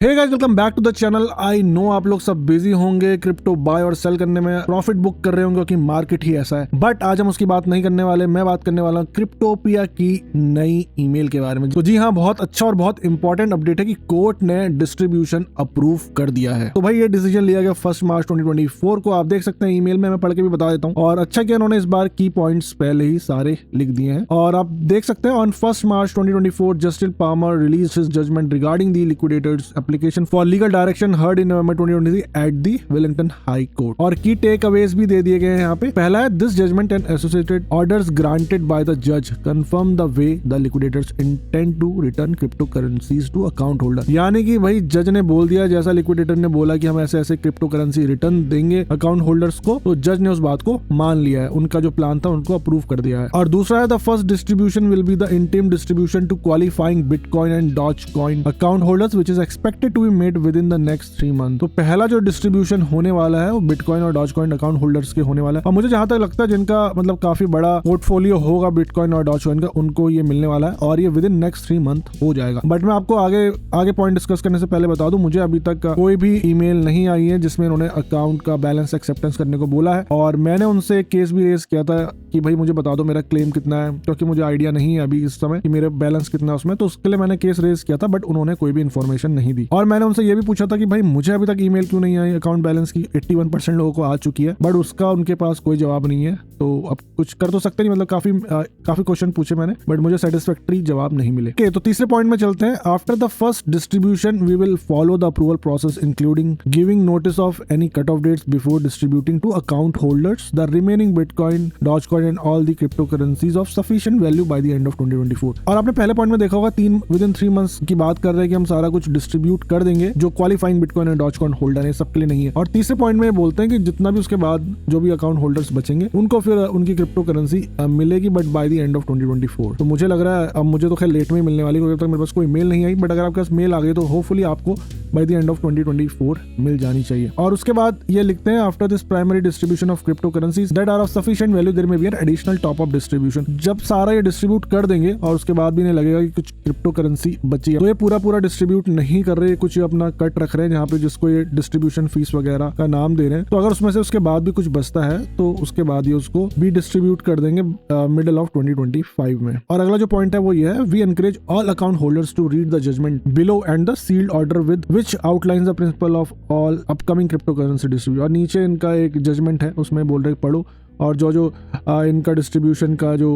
Hey guys, welcome back to the channel. I know आप लोग सब बिजी होंगे क्रिप्टो बाय और सेल करने में, प्रॉफिट बुक कर रहे होंगे क्योंकि मार्केट ही ऐसा है। बट आज हम उसकी बात नहीं करने वाले। मैं बात करने वाला हूँ क्रिप्टोपिया की नई ईमेल के बारे में। तो जी हाँ, बहुत अच्छा और बहुत इंपॉर्टेंट अपडेट है कि कोर्ट ने डिस्ट्रीब्यूशन अप्रूव कर दिया है। तो भाई ये डिसीजन लिया गया 1 मार्च 2024 को। आप देख सकते हैं ईमेल में, मैं पढ़ के भी बता देता हूँ। और अच्छा किया उन्होंने इस बार की पॉइंट्स पहले ही सारे लिख दिए हैं। और आप देख सकते हैं on 1 March 2024 justice Palmer release his judgment regarding the liquidators application for legal direction heard in November 2023 at the Wellington high court. और की टेक अवेज भी दे दिए गए हैं यहाँ पे। पहला है, this judgment and associated orders granted by the जज confirm the way the liquidators intend to return crypto currencies to account holder. यानी कि भाई जज ने बोल दिया, जैसा लिक्विडेटर ने बोला कि हम ऐसे ऐसे क्रिप्टो करेंसी रिटर्न देंगे अकाउंट होल्डर्स को, तो जज ने उस बात को मान लिया है। उनका जो प्लान था उनको अप्रूव कर दिया है। और दूसरा है, the first distribution will be the interim distribution to qualifying bitcoin and Dogecoin account holders which is expected to be made within the next 3 month. तो पहला जो डिस्ट्रीब्यूशन होने वाला है वो बिटकॉइन और डॉज कॉइन अकाउंट होल्डर्स के होने वाला है। और मुझे जहां तक लगता है जिनका मतलब काफी बड़ा पोर्टफोलियो होगा बिटकॉइन और डॉज कॉइन का, उनको ये मिलने वाला है और ये विद इन नेक्स्ट 3 मंथ हो जाएगा। बट मैं आपको आगे पॉइंट डिस्कस करने से पहले बता दूं, मुझे अभी तक कोई भी ईमेल नहीं आई है जिसमें उन्होंने अकाउंट का बैलेंस एक्सेप्टेंस करने को बोला है। और मैंने उनसे केस भी रेज किया था कि भाई मुझे बता दो मेरा क्लेम कितना है, क्योंकि मुझे आइडिया नहीं है अभी इस समय कि मेरा बैलेंस कितना है उसमें। तो उसके लिए मैंने केस रेज किया था, बट उन्होंने कोई भी इन्फॉर्मेशन नहीं दी। और मैंने उनसे ये भी पूछा था कि भाई मुझे अभी तक ईमेल क्यों नहीं आई अकाउंट बैलेंस की। 81% लोगों को आ चुकी है, बट उसका उनके पास कोई जवाब नहीं है। तो अब कुछ कर तो सकते नहीं, मतलब काफी क्वेश्चन पूछे मैंने, बट मुझे सेटिस्फैक्टरी जवाब नहीं मिले। ओके, तो तीसरे पॉइंट में चलते हैं। After the first distribution we will follow the approval process including giving notice of any cut off dates before distributing to account holders the remaining bitcoin Dogecoin and all the crypto currencies of sufficient value by the end of 2024। और आपने पहले point में देखा होगा with in 3 months की बात कर रहे हैं कि हम सारा कुछ डिस्ट्रीब्यूट कर देंगे जो qualifying bitcoin and Dogecoin holder है, सबके लिए नहीं है। और तीसरे पॉइंट में बोलते हैं कि जितना भी उसके बाद जो भी अकाउंट होल्डर्स बचेंगे उनको फिर उनकी क्रिप्टो करेंसी मिलेगी, but by the end of 2024। तो मुझे लग रहा है, अब मुझे तो खैर लेट में मिलने वाली, क्योंकि तक मेरे पास कोई मेल नहीं आई। बट अगर आपके पास मेल आ गई तो होपफुली आपको बाय द एंड ऑफ 2024 मिल जानी चाहिए। और उसके बाद ये लिखते हैं, after this primary distribution of crypto currencies that are of sufficient value there may be an additional top up distribution. जब सारा ये डिस्ट्रीब्यूट कर देंगे और उसके बाद भी इन्हें लगेगा कि कुछ क्रिप्टो करेंसी बची है, तो ये पूरा डिस्ट्रीब्यूट नहीं कर रहे, कुछ अपना कट रख रहे हैं जहाँ पे जिसको ये डिस्ट्रीब्यूशन फीस वगैरह का नाम दे रहे हैं। तो अगर उसमें से उसके बाद भी कुछ बचता है तो उसके बाद ये उसको भी डिस्ट्रीब्यूट कर देंगे मिडल ऑफ 2025 में। और अगला जो पॉइंट है वो ये है, we encourage all account holders to read the judgment below and the sealed order with which outlines the principle of all upcoming crypto currency distribution. और नीचे इनका एक जजमेंट है, उसमें बोल रहे पढ़ो, और जो इनका डिस्ट्रीब्यूशन का जो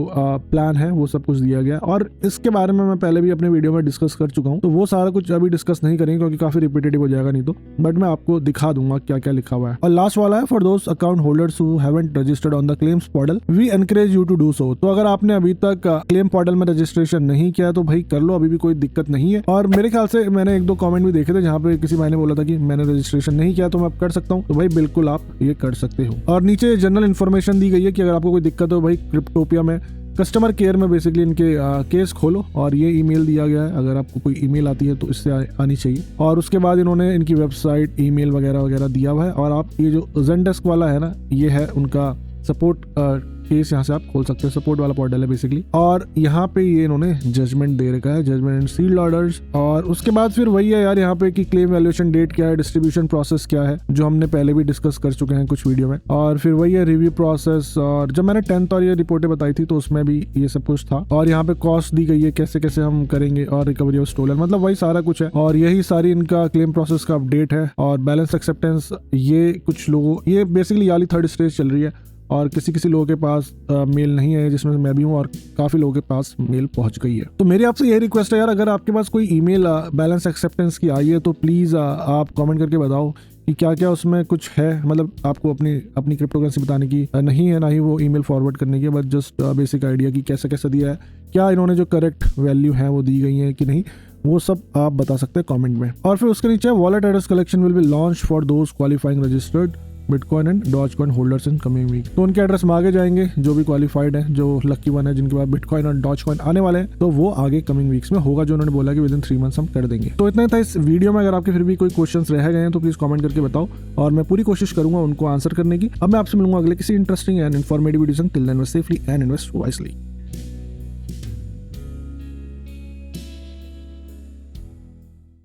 प्लान है वो सब कुछ दिया गया। और इसके बारे में मैं पहले भी अपने वीडियो में डिस्कस कर चुका हूँ, तो वो सारा कुछ अभी डिस्कस नहीं करेंगे क्योंकि काफी रिपीटेटिव हो जाएगा नहीं तो। बट मैं आपको दिखा दूंगा क्या क्या लिखा हुआ है। और लास्ट वाला है, for those account holders who haven't registered on the claims portal we encourage you to do so. तो अगर आपने अभी तक क्लेम पोर्टल में रजिस्ट्रेशन नहीं किया तो भाई कर लो, अभी भी कोई दिक्कत नहीं है। और मेरे ख्याल से मैंने 1-2 कॉमेंट भी देखे थे जहाँ पे किसी भाई ने बोला था कि मैंने रजिस्ट्रेशन नहीं किया तो मैं अब कर सकता हूँ। तो भाई बिल्कुल आप ये कर सकते हो। और नीचे जनरल इन्फॉर्मेशन दी गई है कि अगर आपको कोई दिक्कत हो भाई क्रिप्टोपिया में कस्टमर केयर में बेसिकली इनके केस खोलो। और ये ईमेल दिया गया है, अगर आपको कोई ईमेल आती है तो इससे आनी चाहिए। और उसके बाद इन्होंने इनकी वेबसाइट, ईमेल वगैरह दिया हुआ है। और आप ये जो ज़ेनडेस्क वाला है ना, ये है उनका सपोर्ट केस, यहाँ से आप खोल सकते हैं। सपोर्ट वाला पोर्टल है बेसिकली। और यहाँ पे ये इन्होंने जजमेंट दे रखा है, जजमेंट एंड सील्ड ऑर्डर्स। और उसके बाद फिर वही है यार यहाँ पे कि क्लेम वैल्यूएशन डेट क्या है, डिस्ट्रीब्यूशन प्रोसेस क्या है, जो हमने पहले भी डिस्कस कर चुके हैं कुछ वीडियो में। और फिर वही है रिव्यू प्रोसेस। और जब मैंने 10th और ये रिपोर्टें बताई थी तो उसमें भी ये सब कुछ था। और यहाँ पे कॉस्ट दी गई है, कैसे कैसे हम करेंगे, और रिकवरी ऑफ स्टोलन, मतलब वही सारा कुछ है। और यही सारी इनका क्लेम प्रोसेस का अपडेट है। और बैलेंस एक्सेप्टेंस, ये कुछ लोगों, ये बेसिकली वाली 3rd स्टेज चल रही है। और किसी लोगों के पास मेल नहीं है, जिसमें मैं भी हूँ, और काफी लोगों के पास मेल पहुंच गई है। तो मेरी आपसे यही रिक्वेस्ट है यार, अगर आपके पास कोई ईमेल बैलेंस एक्सेप्टेंस की आई है तो प्लीज आप कमेंट करके बताओ कि क्या क्या उसमें कुछ है। मतलब आपको अपनी क्रिप्टो करेंसी बताने की नहीं है, ना ही वो ईमेल फॉरवर्ड करने की, बट जस्ट बेसिक आइडिया कि कैसे कैसे दिया है, क्या इन्होंने जो करेक्ट वैल्यू है वो दी गई है कि नहीं, वो सब आप बता सकते हैं कमेंट में। और फिर उसके नीचे wallet address collection will be launch for those qualifying registered bitcoin and Dogecoin holders in coming week. तो उनके एड्रेस मांगे जाएंगे जो भी क्वालिफाइड है, जो लकी वन है, जिनके पास बिटकॉइन और डॉज कॉइन आने वाले हैं, तो वो आगे कमिंग वीक्स में होगा, जो उन्होंने बोला कि विद इन 3 मंथ्स हम कर देंगे। तो इतना ही था इस वीडियो में। अगर आपके फिर भी कोई क्वेश्चंस रह गए हैं तो प्लीज कमेंट करके बताओ, और मैं पूरी कोशिश करूंगा उनको आंसर करने की। अब मैं आपसे मिलूंगा अगले किसी इंटरेस्टिंग एंड इन्फॉर्मेटिव वीडियो से। Till then, safely and invest wisely.